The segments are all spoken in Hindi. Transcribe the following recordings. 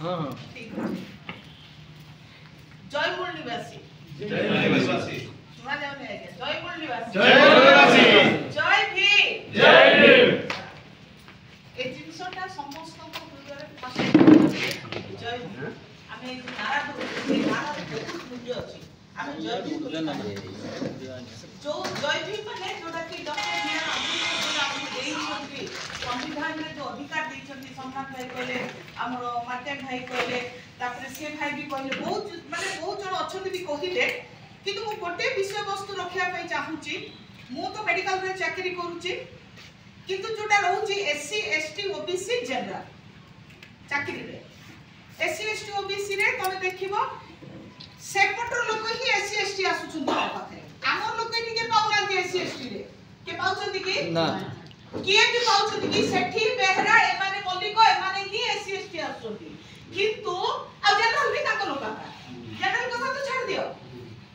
हां हां ठीक है जयपुर निवासी सुना जाओ नहीं आगे जयपुर निवासी जय भीम ए जिनसटा समस्त को हृदय फसे जय भीम आमे नारा दो नारा बहुत मूल्य अछि आमे जय भीम जो जय भीम माने जोटा कि डॉक्टर बी आर अम्बेडकर देई संविधान में जो अधिकार देइछन्ती सम्मान भाई कहले हमरो माटे भाई कहले तापर से भाई भी कहले बहुत माने बहुत जण अछन्ती भी कहिले किंतु मु गोटे विषय वस्तु रखिया पई चाहूची मु तो मेडिकल रे चाकरी करूची किंतु जोटा रहूची एससी एसटी ओबीसी जनरल चाकरी रे एससी एसटी ओबीसी रे तमे देखिबो सेपटर लोक ही एससी एसटी आसुछन पाखे हमर लोक के पाउना एससी एसटी रे के पाउछन कि ना किए भी पाउछन कि सेठी बेहरा ए माने मल्लिक ए माने ही एससी एसटी आसुछन किंतु आ जनरल भी ताको लोक जनरल कथा तो छाड़ दियो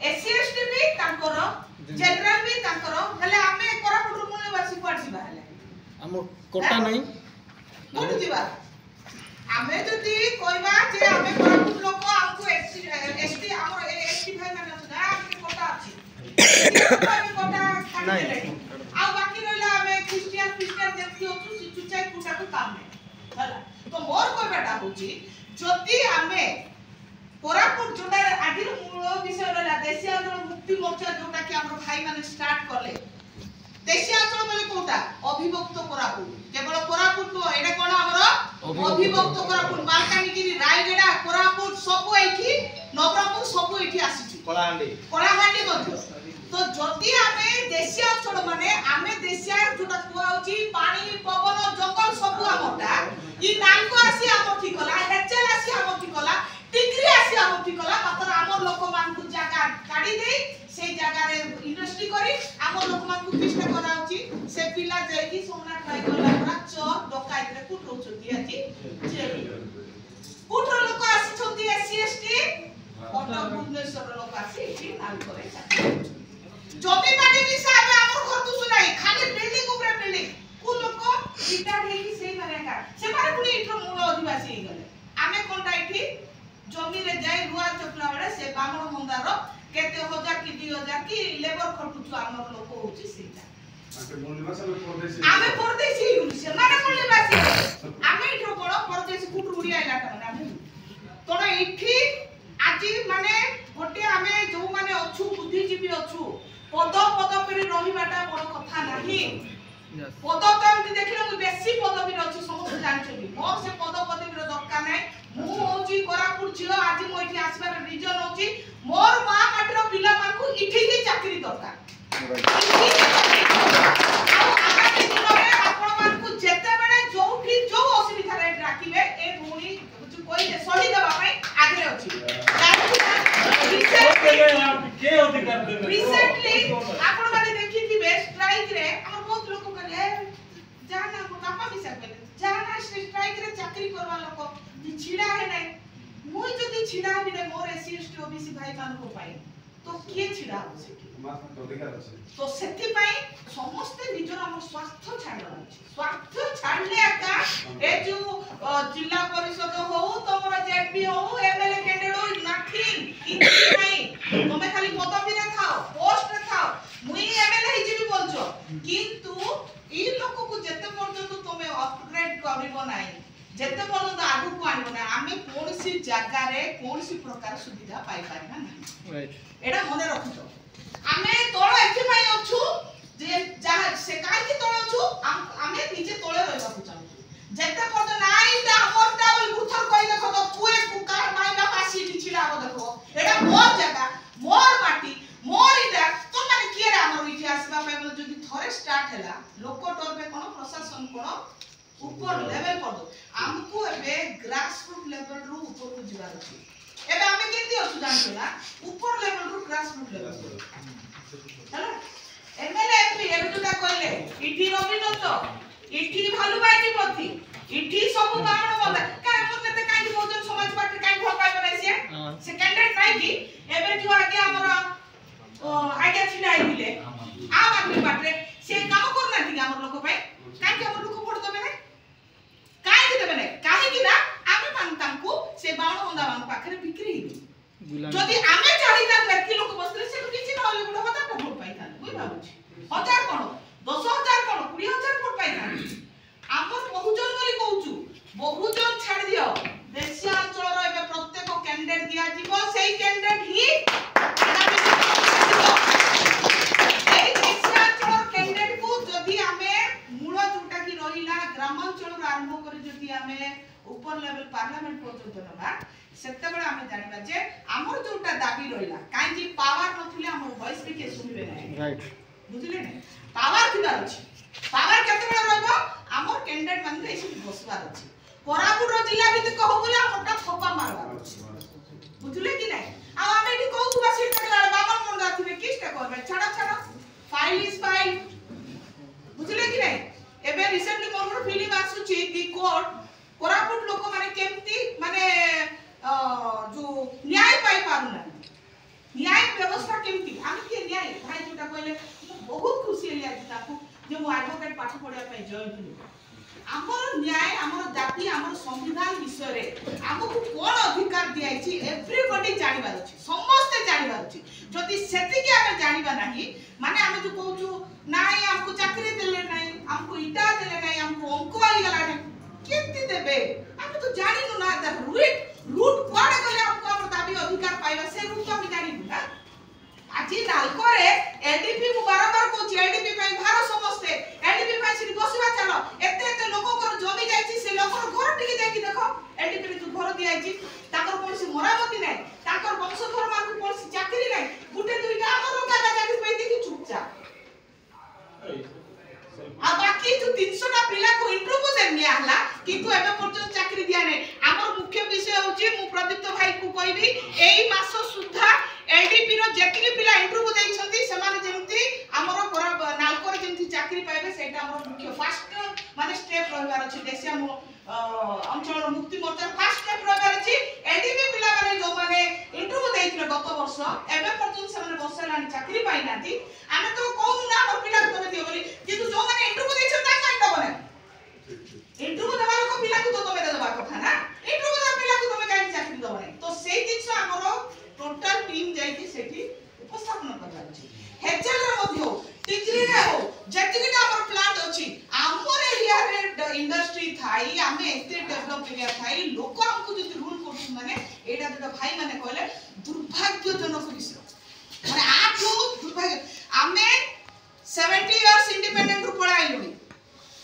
एससी एसटी भी ताकर जनरल भी ताकर हले आमे कोरापुट मुने वासी पडसिबा हले हम कोटा नहीं कोन जीवा आमे जदी कहबा जे आमे कोरापुट लोक हमको एसटी हमर एसटी भाई माने ना आमे कोटा अछि आमे कोटा खाली आ बाकी रहला आमे क्रिश्चियन जति होछु सिचुचाई पुटा को काम नै हला तो मोर कहबाटा होची जदी आमे कोरापुट जोटा आदिर मूल विषय रहला देशिया अंचल मुक्ति मोर्चा जोटा कि हमर भाई माने स्टार्ट करले देशिया अंचल बोले कोटा अभिभक्त कोरापुट केवल कोरापुट तो एडा कोन हमर अभिभक्त कोरापुट मालकानगिरी रायगडा कोरापुट सब एठी नवरंगपुर सब एठी आसीची कलाहांडी मध्य तो जदी आमे देशिया अंचल माने आमे देशिया जोटा कुआ होची पानी पवन जंगल सब हमटा ई नालको आसी हमर ठिकला हेचल आसी हमर ठिकला टिकरी आसी हमर ठिकला मात्र हमर लोक मान को जागा काडी दे से जागा रे इंडस्ट्री करी हमर लोक मान को कृष्ण करा होची से पिला जाई की सोमनाथ भाई गला पूरा चोर डकाइत रे कुट होचती आची जेल कुट लोक आसी छथि एससी एसटी कटक भुवनेश्वर लोक आसी एठी नाल करे जति पाटी हिसाब हमर घर तो सुनाई खाली बिल्डिंग ऊपर बिल्डिंग को लोक रिटायर्ड हेकी सेही माने का से माने पुनी इठो मूल आदिवासी हे गले आमे कोनटा इठी जमी रे जाई रुआ चपला बडे से बामण मंदार केते हजार की 2000 की लेबर खटुछु हमर लोक होची सेटा आमे परदेशी से माने मूलवासी आमे इठो कोन परदेशी कुट उडी आइला त माने तोरा इठी आजी माने गोटे आमे जो माने अछु बुद्धिजीवी अछु पद परी रहिबाटा बड़ कथा नाही पद तो एमति देखिलो बेसी पदवी अछि समस्त जानछबी मोर से पद पदवी रो दरकार नै मु होची कोरापुट जियो आज मो इठी आसबार रीजन होची मोर मा माटर पिला मान को इठी ही चाकरी दरकार आपण मान को जेते बेले जोठी जो असुविधा रे राखिबे ए भूणी कोई सही देबा पई आगरे अछि के अधिकार देबे रिसेंटली आपण माने देखिथिबे स्ट्राइक रे हमर बहुत लोक कहले जाना को बापा भी सकबे जाना स्ट्राइक रे चाकरी करवा लोक जे छिडा है नै मुई जदी छिडा भी नै मोर एससी एसटी ओबीसी भाई मान को पाई तो के छिडा हो से तो सेति पई समस्त निजर हम स्वास्थ्य छाड़ला स्वास्थ्य छाड़ले का ए जो जिला परिषद हो तोमरा जेडपी हो एमएलए कैंडिडेट हो नथिंग किछि नै तमे खाली पदवी रे थाओ पोस्ट रे थाओ मुई एमएलए हि जेबी बोलछो किंतु ई लोक को जते पर्यंत तमे अपग्रेड करबो नै जते पर्यंत आगु को आनिबो नै आमे कोनसी जागा रे कोनसी प्रकार सुविधा पाई पारिना नै राइट एडा मने रखितो आमे तोळ एथि पई अछु जे जहा से काई की तोळ अछु आमे नीचे तोळे रहबा को चाहू जते पर्यंत नाइ ता हमरटा बोल गुथर कई देखो तो पुए कुकार माइला पासी छिड़ा हो देखो एडा मोर जगह मोर माटी मोर इटा तो माने किए रे हमर इतिहास बा पे जदी थरे स्टार्ट हैला लोक टोर पे कोन प्रशासन कोन ऊपर लेवल पर दो हमको एबे ग्रास रूट लेवल रु ऊपर को जिबार अछि एबे आमे केति अछु जानतो ना ऊपर लेवल रु ग्रास रूट लेवल हैला एमएलए एमपी एबे जोटा कहले इठी रविनंद इठी भालुबाई पथी इठी सब बामण बंदा का हमर नेते काई बहुजन समाज पार्टी काई भल पाइ बनाइसे से कैंडिडेट नाइ की एबे जो आगे हमर आगे छिना आइले आ बाकी पार्टी से काम करना थी हमर लोक पे काई हमर लोक वोट देबे नै काई देबे नै काहे कि ना आमे मान तांको से मान पाखरे बिक्री जदि आमे चाहि ना व्यक्ति लोक बसले से किछि न होले गुड 1000 टा वोट पाई था बुझ बाबूजी 1000 कोन 10000 कोन 20000 वोट पाई था हमर बहुजन बोली कहूछु बहुजन छाड़ दियो देशिया अंचल रो एबे प्रत्येक कैंडिडेट दिया जीवो सेही कैंडिडेट ही एई देशिया अंचल कैंडिडेट को जदि आमे मूल जोटा की रहिला ग्रामांचल रो आरंभ करी जदि आमे ऊपर लेवल पार्लियामेंट पर्यंत नबा सेते बेला आमे जानिबा जे हमर जोटा दाबी रहिला काई कि पावर नथुले हमर वॉइस भी के सुनिबे नै राइट बुझले नै पावर किबार अछि पावर केते बेला रहबो हमर कैंडिडेट मान के एसी बसबार अछि कोरापुर रो जिला भी कहू बोले हमटा थप्पा मारबार अछि बुझले कि नै आ आमे एठी कहू तुबा सीट तकला बाबन मंडा थिबे किछटा करबे छाड़ा फाइल इज फाइल बुझले कि नै एबे रिसेंटली मोर फिल्म आसुची दी कोर्ट कोरापुट लोक माने केमती माने जो न्याय पाई पारुना न्याय व्यवस्था केमती हम के न्याय भाई जोटा कहले बहुत खुशी लिया ताकू जे मो एडवोकेट पाठ पढिया पई जॉइन कली हमर न्याय हमर जाति हमर संविधान विषय रे हमकु कोन अधिकार दियाई छी एवरीबॉडी जानिबार अछि समस्त जानिबार अछि जति सेति के हम जानिबा नाही माने हम जो कहू नाही हमकु चाकरी देले नाही हमकु इटा देले नाही हमकु अंक आई गला नाही केति देबे हम तो जानिनु ना द रूट कोड गले हमकु हमर दाबी अधिकार पाइबा से रूट तो हम जानिनु ना আজি নালকরে এলডিপি মু বারবার কইছি এলডিপি পাই ভার সমস্তে এলডিপি পাই সিটি বসিবা চলো এতে এতে লোককৰ জমি যাইছি সে লোকর ঘর টিকে যাইকি দেখো এলডিপি রে যে ঘর দিয়াইছি তাকর কোনসি মরামতি নাই তাকর বংশধর মানকু কোনসি চাকরি নাই গুটে দুইটা আমর কাজা চাকরি পাই দেখি চুপচাপ आ बाकी जो 300 टा पिला को इंटरव्यू दे निया हला किंतु एबे पर्यंत चाकरी दिया नै हमर मुख्य विषय होची मु प्रदीप्त भाई को कहबी एई मास सुधा एलडीपी रो जेतिके पिला इंटरव्यू देइ छथि समान जेमति हमर नालकोर जेमति चाकरी पाइबे सेटा हमर मुख्य फर्स्ट माने स्टेप रहबार अछि देशिया अंचल मुक्ति मोर्चा फर्स्ट स्टेप रहबार अछि एलडीपी पिला माने जो माने इंटरव्यू देइथिले गत वर्ष एबे पर्यंत समान वर्ष लानी चाकरी पाइ नाथि आमे तो कहू ना हमर पिला को दियो बोली किंतु जो माने इंटरव्यू देइ छ ता काई दबने इंटरव्यू देबा लोक पिला को तो तमे देबा कथा ना इंटरव्यू देबा पिला को तमे काई चाकरी दबने तो सेई दिस हमर टोटल टीम जाई कि सेठी उपस्थापन करबा अछि हेचल रे मध्य टिकरी रे हो जतिकिटा हमर प्लांट अछि हमर एरिया रे इंडस्ट्री थाई हमें एते डेवलप एरिया थाई लोक हमकु जति रूल करछ माने एटा दुटा भाई माने कहले दुर्भाग्यजनक विषय माने आप लोग दुर्भाग्य हमें 70 इयर्स इंडिपेंडेंट रु पळाइलुनी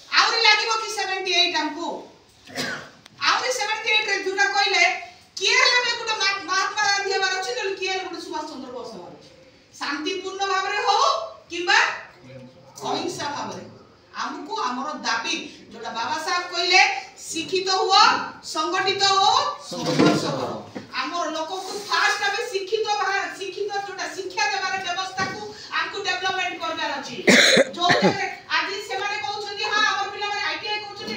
आउरी लागिबो कि 78 हमकु आउरी 78 रे दुटा कहले किए हला में गुटा महात्मा गांधी हबार अछि न किए गुटा सुभाष चंद्र बोस हबार अछि शांतिपूर्ण भाव रे हो किबा अहिंसा भाव रे हमकु हमरो दाबी जोटा बाबा साहब कहले शिक्षित हुआ संगठित हो संघर्ष करो हमर लोक को फास्ट हबे शिक्षित जोटा शिक्षा देबार व्यवस्था को हमकु डेवलपमेंट करबार अछि जो आज से माने कहउ छथि हां हमर पिला माने आईटीआई कहउ छथि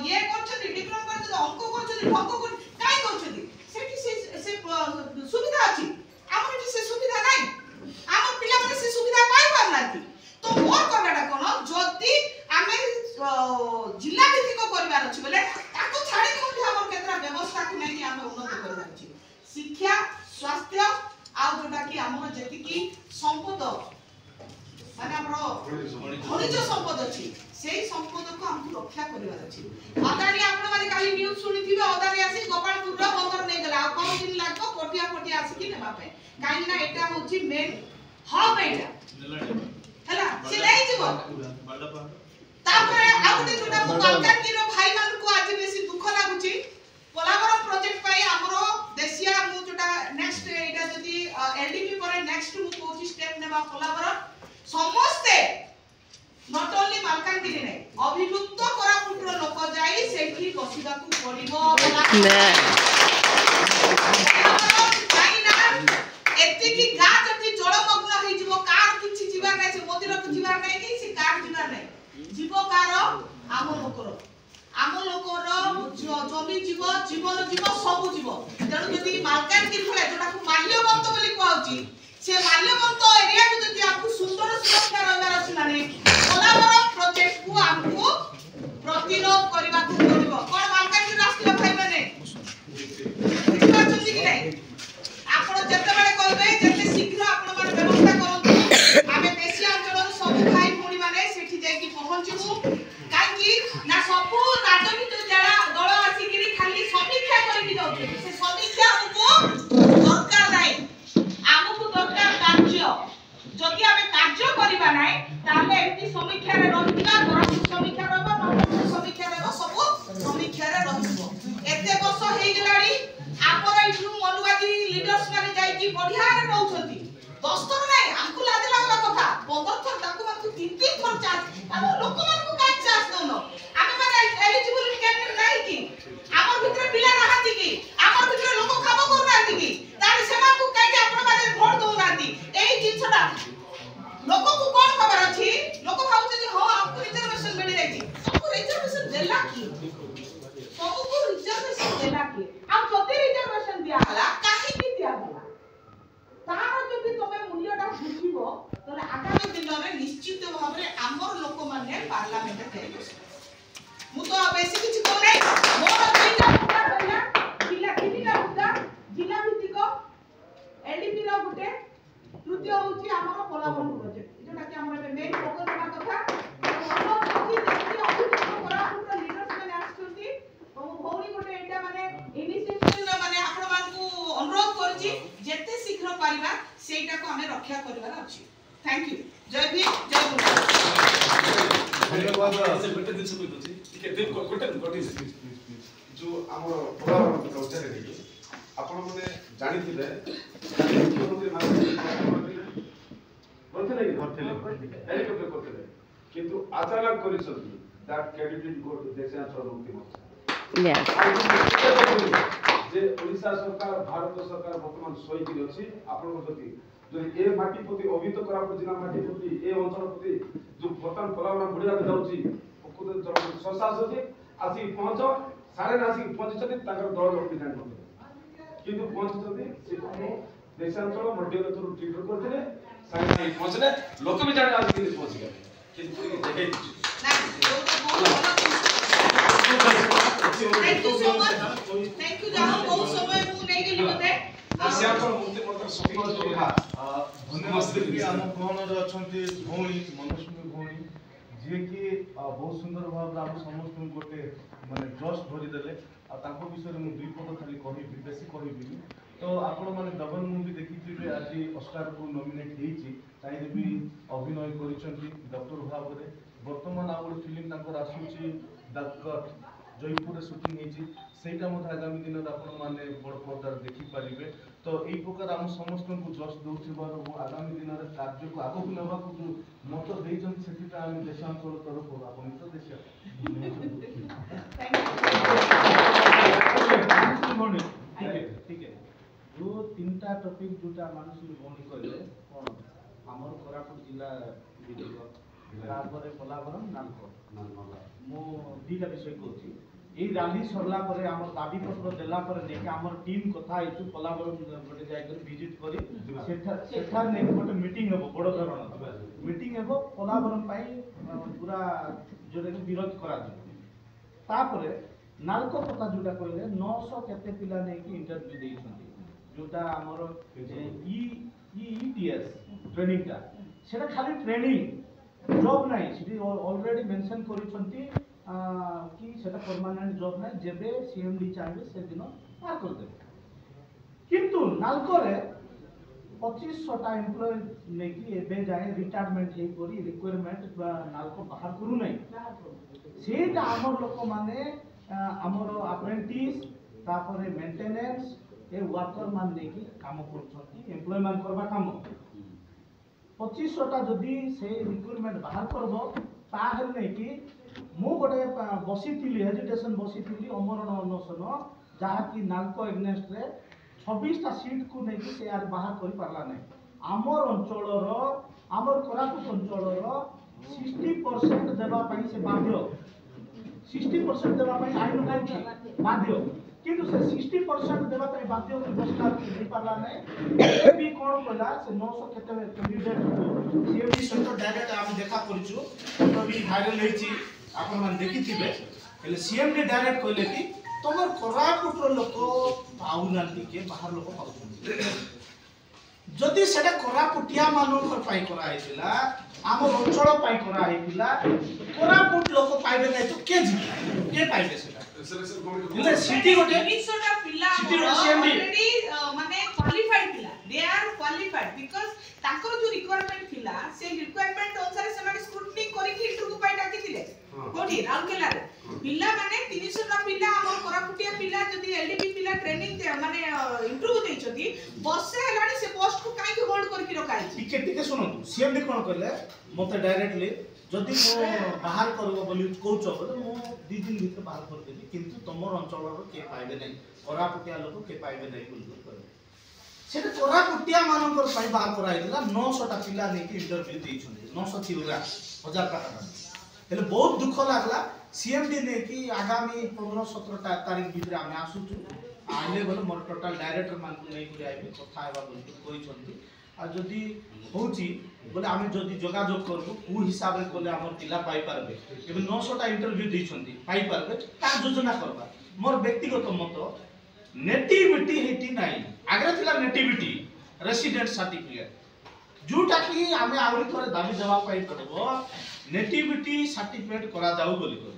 ये कहउ छथि डिप्लोमा कर छथि अंक कहउ छथि भंग कर काई कहउ छथि सेठी से सुविधा अछि हमर एठी से सुविधा नै हमर पिला माने से सुविधा पाइ पारनाथि तो मोर करबाटा कोन जति आमे जिला भित्तिक करबार अछि बोले ताको छाडी के हमर केतरा व्यवस्था को नै कि आमे उन्नति करबार अछि शिक्षा स्वास्थ्य आ जोटा कि हमर जति कि संपद माने हमर खनिज संपद अछि सेही संपद को हमकु रक्षा करबार अछि अदानी आपण माने काली न्यूज़ सुनिथिबे अदानी आसी गोपालपुर रो बंदर नै गला आ कोन दिन लागो कोटिया आसी कि नेबा पे काई ना एटा होची मेन हब एटा हला से नै जीवो तापरे आउटे जोटा मालकान की रो भाई मान को आज बेसी दुख लागुची पोलावरम प्रोजेक्ट पाई हमरो देशिया मु जोटा नेक्स्ट एटा जदी एलडीपी पर नेक्स्ट मु कोची स्टेप नेबा पोलावरम समस्ते नॉट ओनली मालकानगिरी नै अभिलुप्त कोरापुटर लोक जाई सेठी बसिबा को पड़िबो एति की गा जति जलमग्न होई जिवो कार किछि जीवा नै से मंदिर को जीवा नै कि से कार जीवा नै जीवो कार आम लोकर जमी जीव जीवन जीव सब जीव तेणु जदि मालकानगिरी भले जोटा को माल्यवंत बोली कहउची से माल्यवंत एरिया को जदि आपको सुंदर सुरक्षा रहबार अछि माने कोलाबरम प्रोजेक्ट को आपको प्रतिरोध करबा को पड़िबो कोन मालकानगिरी राष्ट्रीय भाई माने से समीक्षा हमको दरकार नाही हमको दरकार कार्य जदि आमे कार्य करिबा नाही ताले एती समीक्षा रे रहिबा गरम समीक्षा रहबो नंबर समीक्षा रहबो सब समीक्षा रे रहबो एते वर्ष हेइ गेलाडी आपर इठु मनुवादी लीडर्स माने जाई कि बढ़िया रे रहउछंती 10 थर नाही हमको लाज लागला कथा 15 थर ताको मात्र 3 थर चार्ज हम लोक मानको का चार्ज दउनो आमे माने एलिजिबिलिटी कैंडिडेट नाही कि हमर भितरे पिला नाहाती कि हमर भितरे लोक काम करू नाहाती कि ताले सेमा को काई कि आपण माने वोट दउ नाहाती एई जिंसटा लोक को कोन खबर अछि लोक भाबुछ जे हां आपको रिजर्वेशन मिल जाई आपको रिजर्वेशन देला कि सबको रिजर्वेशन देला कि आ जति रिजर्वेशन दिया हला काहे कि दिया हला तार जति तमे मूल्यटा बुझिबो तले आगामी दिन रे निश्चित भाबरे हमर लोक माने पार्लियामेंट रे बसबे मु तो बेसी किछि को नै मोर दुईटा मुद्दा रहला जिला तीनटा मुद्दा जिला भित्तिक एलडीपी रो गुटे तृतीय होची हमर पोलाबन प्रोजेक्ट जेटा कि हमर मेन फोकस ना कथा अनुरोध होची जेति अभियुक्त कोरापुट लीडर्स माने आछुंती ओ भौरी गुटे एटा माने इनिशिएटिव माने आपण मानकू अनुरोध करछि जेते शीघ्र पारिबा सेटा को हमें रक्षा करबार अछि थैंक यू जय भीम जय मुर्मू धन्यवाद से बेटे दिन से कोई दोची के दिन कोटे जो हमर पोलाबन प्रोजेक्ट रे आपण माने जानि थिले मुख्यमंत्री माने हेलीकॉप्टर करते किंतु अचानक करिसथि that candidate go to देशांचल Mukti Morcha जे ओडिशा सरकार भारत सरकार वर्तमान सोई कि अछि आपण जति जदि ए माटी प्रति अभित करापुर जिला माटी प्रति ए अंचल प्रति जो वर्तमान कलावना बुढ़िया जाउची ओकुद संसास अछि आसी पहुंचो सारे आसी पहुंचछथि ताकर दल रिप्रेजेंट करते किंतु पहुंचछथि से को देशांचल मध्यगतरु टिकट करथिले सारे पहुंचले लोक भी जाने आज दिन पहुंच गए किंतु देखे thank you so much thank you जानो बहुत समय मु नै गेली बते देशांचल मुक्ति मोर्चा सफल जोहा धन्यवाद हम कोन रे अछंती भौणी मनस्वी भौणी जे कि बहुत सुंदर भाव हम समस्त गोटे माने जस्ट भरि देले आ ताको विषय मु दुई पद खाली कहि बेसी कहि तो आपण माने डबल मूवी देखिथिबे आज ऑस्कार को नॉमिनेट हेछि ताइरे भी अभिनय करिसंती डॉक्टर भाव रे वर्तमान आ गोटे फिल्म ताकर आसुची डाक्टर जयपुर रे शूटिंग हेछि सेटा मत आगामी दिन रे आपण माने बड़ पर्दा देखि परिबे तो एई प्रकार हम समस्त को जस्ट दउथिबार आगामी दिन रे कार्य को आगो नबा को जो मत देइछन सेटिटा हम देशांचल तरफ आपण तो देश ठीक है जो तीनटा टॉपिक जोटा मानसिक भौणी कहले कोन हमर कोरापुट जिला विभाग तापर पोलावरम नालको मो दीटा विषय कहछि ए रैली सरला परे हमर दाबी पत्र देला परे नेके हमर टीम कथा हेतु पोलावरम गोटे जाय कर विजिट करी सेठा ने गोटे मीटिंग हेबो बड़ धरण मीटिंग हेबो पोलावरम पई पूरा जोरे विरोध करा दे तापर नालको कथा जोटा कहले 900 केते पिला ने की इंटरव्यू देइछंती जोटा हमर ईटीएस ट्रेनिंग का सेटा खाली ट्रेनिंग जॉब नाही सिटी ऑलरेडी मेंशन करिसंती कि सेटा परमानेंट जॉब नाही जेबे सीएमडी चाहे से दिन पार कर दे किंतु नालको रे 2500 टा एम्प्लॉय ने की एबे जाय रिटायरमेंट हे करी रिक्वायरमेंट नालको बाहर करू नाही सेटा हमर लोक माने हमर अप्रेंटिस तापरे मेंटेनेंस ए वर्कर मान नेकी काम करछथि एम्प्लॉय मान करबा काम 2500 टा जदी से रिक्रूटमेंट बाहर करबो ताहल नै कि मु गोटे बसिथिली हेजिटेशन बसिथिली अमरण अनशन जहा कि नालको एग्नेस्ट रे 26 टा सीट को नै कि से यार बाहर करि परला नै हमर अंचल रो हमर कोरापुट अंचल रो 60% देबा पई से बाध्य 60% देबा पई आइन काई बाध्य किंतु से 60% देबा पई बाध्य को घोषणा नहीं पाला नै ए भी कोन कहला से 900 केते कैंडिडेट सीएमडी सेंटर डायरेक्ट हम देखा करछु तो भी वायरल हेछि आपन मन देखिथिबे हेले सीएमडी डायरेक्ट कहले कि तमर कोरापुट रो लोक पाउ नांती के बाहर लोक पाउ जदि सेटा कोरापुटिया मानकर पाई करा हेतिला हमर अंचल पाई करा हेतिला कोरापुट लोक पाइबे नै तो के जी के पाइबे सेटा सिलेक्शन कमिटी इले सिटी गोटे 200 टा पिला सिटी रो सीएमडी ऑलरेडी माने क्वालिफाइड थिला दे आर क्वालिफाइड बिकॉज़ ताकर जो रिक्वायरमेंट थिला से रिक्वायरमेंट अनुसार से माने स्क्रूटनी करी कि इंटरव्यू पाइ डाकी थिले कोठी राउरकेला रे पिल्ला माने 300 ना पिल्ला हमर कोरापुटिया पिल्ला जदी एलडीपी पिल्ला ट्रेनिंग माने इंटरव्यू देइछथि बसे हलानी से पोस्ट को काई के होल्ड करके रखाई टिके सुनतु सीएमडी कोन कहले मते डायरेक्टली जदि मो बाहर करबो बोली कहउछ बोले मो 2 दिन भीतर बाहर कर देबी किंतु तमर अंचल रो के पाइबे नै कोरापुटिया लोक के पाइबे नै बोली कहले सेटा कोरापुटिया मानकर पई बाहर कराइदिला 900 टा पिला नै कि इंटरव्यू देइछन 900 थिलगा 1000 का हेले बहुत दुख लागला सीएमडी ने कि आगामी 15-17 तारीख भीतर आमे आसुछु आइले बोले मोर टोटल डायरेक्टर मान को नै करी आइबे कथा हेबा बोली कोइ छथि आ जदी होची बोले आमे जदी जोगाजोग करबो उ हिसाब रे कोले हमर पिला पाई पारबे एबे 900 टा इंटरव्यू दैछंती पाई पारबे ता योजना करबा मोर व्यक्तिगत मत नेटिविटी हेटी नाही आगरे थिला नेटिविटी रेसिडेंट सर्टिफिकेट जोटा कि आमे आवरी थोरे दाबी जवाब पाई पड़बो नेटिविटी सर्टिफिकेट करा जाऊ बोली कर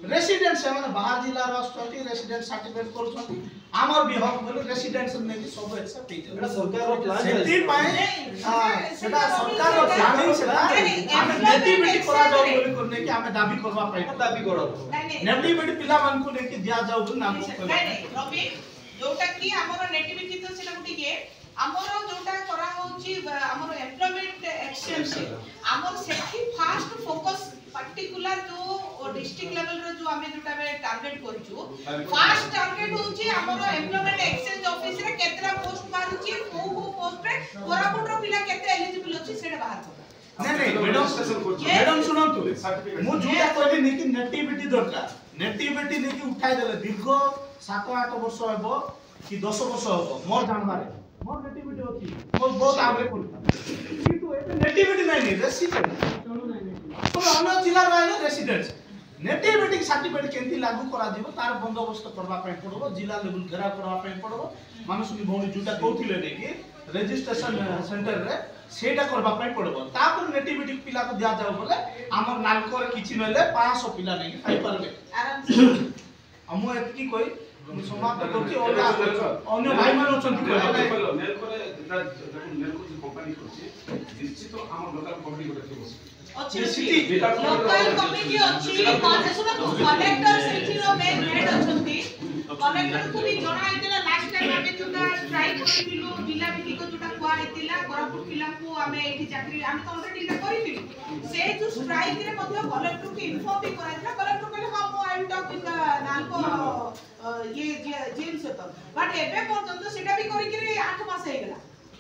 रेसिडेंट से माने बाहर जिल्ला रो स्टडी रेसिडेंट सर्टिफिकेट करछथि हमर बिहार बोले रेसिडेंट ने कि सब एक्सेप्ट हे एटा सरकार रो प्लान सेति पाए सेटा सरकार रो प्लानिंग सेटा आमे नेटिविटी करा जाऊ बोली करने कि आमे दाबी करबा पाई दाबी करो नेटिविटी पिला मान को लेके दिया जाऊ बोली नाम को नहीं रवि जोटा कि हमर नेटिविटी तो सेटा गुटी के हमर जोटा करा होची हमर एम्प्लॉयमेंट एक्सचेंज हमर सेठी फास्ट फोकस पर्टिकुलर जो डिस्ट्रिक्ट लेवल रो जो हमें जोटा में टारगेट करछु फास्ट टारगेट होची हमर एम्प्लॉयमेंट एक्सचेंज ऑफिस रे केतरा पोस्ट मारुची को पोस्ट रे कोरापुट रो पिला केते एलिजिबल अछि सेटा बाहर कर नहीं मैडम सुनंतु मु जोटा कहली नि कि नेटिविटी दरकार नेटिविटी ने कि उठाई देले दीर्घ 7-8 वर्ष हेबो कि 10 वर्ष हेबो मोर जानबारे मोर नेटिविटी होती मोर बहुत आगे कोन किंतु एते नेटिविटी नहीं रेसिडेंट तो अन्य जिला रहले रेसिडेंट नेटिविटी सर्टिफिकेट केंती लागू करा दिबो तार बंदोबस्त करबा पय पड़बो जिला लेवल घेरा करबा पय पड़बो मानसुनी भौणी जोटा कहथिले नै कि रजिस्ट्रेशन सेंटर रे सेटा करबा पय पड़बो तापर नेटिविटी पिला को दिया जाऊ बोले हमर नालको रे किछि नले 500 पिला नै पाई परबे आराम से हमो एतकी कोइ समाप्त करछि अन्य भाई मान अछंती कहलो नेलको रे नेलको जो कंपनी करछि निश्चित हमर लोकल पब्लिक रे थिबो अच्छी लोकल कमिटी अच्छी कौन सुनो कलेक्टर सेठी रो मेन हेड अछंती कलेक्टर को भी जणा आइतला लास्ट टाइम आमे जोटा ट्राई करितिलु जिला मीटिंग को जोटा कुआ आइतला कोरापुट पिला को आमे एठी चाकरी आमे तो ऑलरेडी इटा करितिलु से जो स्ट्राइक रे मध्ये कलेक्टर को इन्फॉर्म भी कराइतला कलेक्टर कहले हां मो I will talk with the NALCO ये जेल से तो बट एबे पर्यंत सेटा भी करि कि 8 मास हे गेला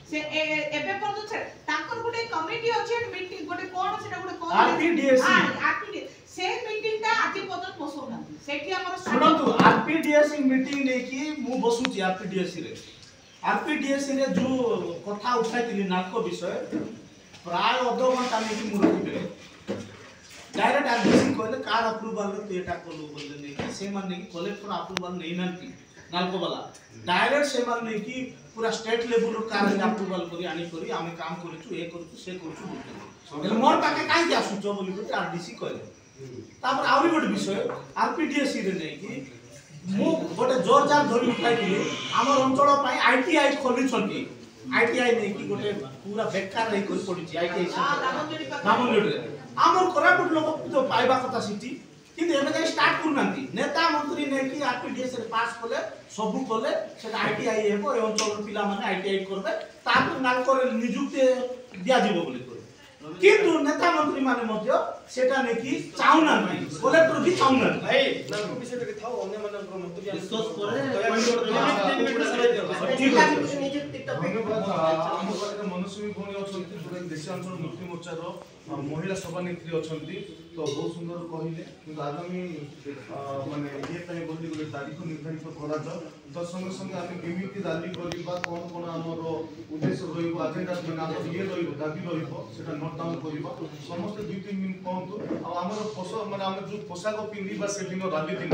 से एबे पर्यंत से ताकर गोटे कमिटी अछि मीटिंग गोटे कोन सेटा गोटे कोन आरपीडीएससी आरपीडीएससी से मीटिंग ता आजि पर्यंत बसौना सेठी हमर सुनंतु आरपीडीएससी मीटिंग नै कि मु बसुची आरपीडीएससी रे जो कथा उठाइतिली नालको विषय प्राय अध घंटा नै कि मु रखिबे डायरेक्ट आरपीडीएससी कहले कार अप्रूवल रे एटा कोलु बोलले नै कि से माने कि कलेक्टर अप्रूवल नै नंती नालको वाला डायरेक्ट से माने कि पूरा स्टेट लेवल रो कार अप्रूवल करी आनी करी आमे काम करछु ए करछु से करछु बोलते मोर पाके काई के आसुचो बोली को आरडीसी कहले तापर आउरी गोटे विषय आरपीडीएससी रे नै कि मु गोटे जोर जार धरि उठाई दिले हमर अंचल पई आईटीआई खोली छथि आईटीआई नै कि गोटे पूरा बेकार रही कोइ पड़ी छी आईटीआई नामलेड रे हमर कोरापुट लोक तो पाइबा कथा सिटी किंतु एमे जाय स्टार्ट करनांती नेता मंत्री नै कि आरपीडीएस रे पास कोले सबु कोले से आईटीआई हेबो ए अंचल पिला माने आईटीआई करबे तापर नाल करे नियुक्ति दिया जिवो बोली किंतु नेता मंत्री माने मध्य सेटा नै कि चाउना नै कलेक्टर भी चाउना भाई नाको विषय के थाओ अन्य माने मंत्री डिस्कस करे मनुष्य भूमि अछंती पुरा देश अंचल मुक्ति मोर्चा रो महिला सभानेत्री अछंती तो बहुत सुंदर कहिले किंतु आगामी माने ये पय बोली गोटे तारीख निर्धारित करा जा तो संगे संगे आमे केमिति रैली करिबा कोन कोन हमर उद्देश्य रहिबो एजेंडा माने हमर ये रहिबो दाबी रहिबो सेटा नोट डाउन करिबा समस्त 2-3 दिन कहंतु आ हमर पोषक माने हम जो पोशाक पिंदिबा से दिन रैली दिन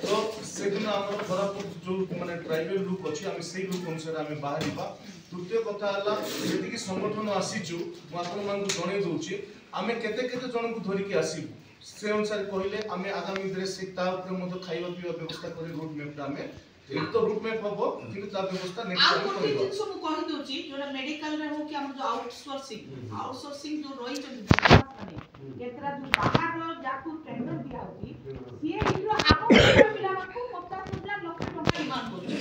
तो से दिन हमर कोरापुट जो माने ट्राइबल लुक अछि हम सेही लुक अनुसार हम बाहरिबा तृतीय कथा हला जेति कि संगठन आसीचु म आपन मान को जणे दोछि आमे केते केते जन को धरि के आसीबु से अनुसार कहिले आमे आगामी ड्रेस से ता ऊपर मतो खाइबा पिबा व्यवस्था करी रोड मैप आमे एक तो रूट मैप हबो किंतु ता व्यवस्था नेक्स्ट आ टाइम कोठी करबो जिंस मु कहि दोची जोटा मेडिकल रे हो कि हम जो आउटसोर्सिंग जो रही छथि केतरा जो बाहर रो जाकू टेंडर दिया होती सिए इरो आपन पिला को 50,000 लाख टका डिमांड करछ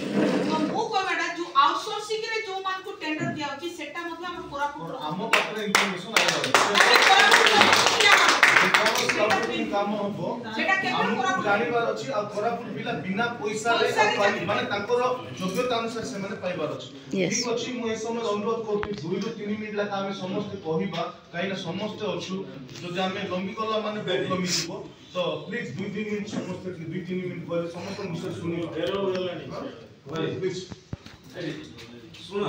तो मु कहबाडा जो आउटसोर्सिंग रे जो मान को टेंडर दिया होची सेटा मतलब हम कोरापुट हम पाखरे इंफॉर्मेशन काम हबो सेटा केतना हम कोरापुट जानिबार अछि आ कोरापुट पिला बिना पैसा रे माने तांकर योग्यता अनुसार से माने पाइबार अछि ठीक अछि मु ए समय अनुरोध करथि 2 ରୁ 3 मिनिट लाका हम समस्त कहिबा काइना समस्त अछु जदि हम लंबी गला माने बहुत लंबी जीवो तो प्लीज 2-3 मिनिट समस्त 2-3 मिनिट कहले समस्त विषय सुनियो भाई प्लीज सुनो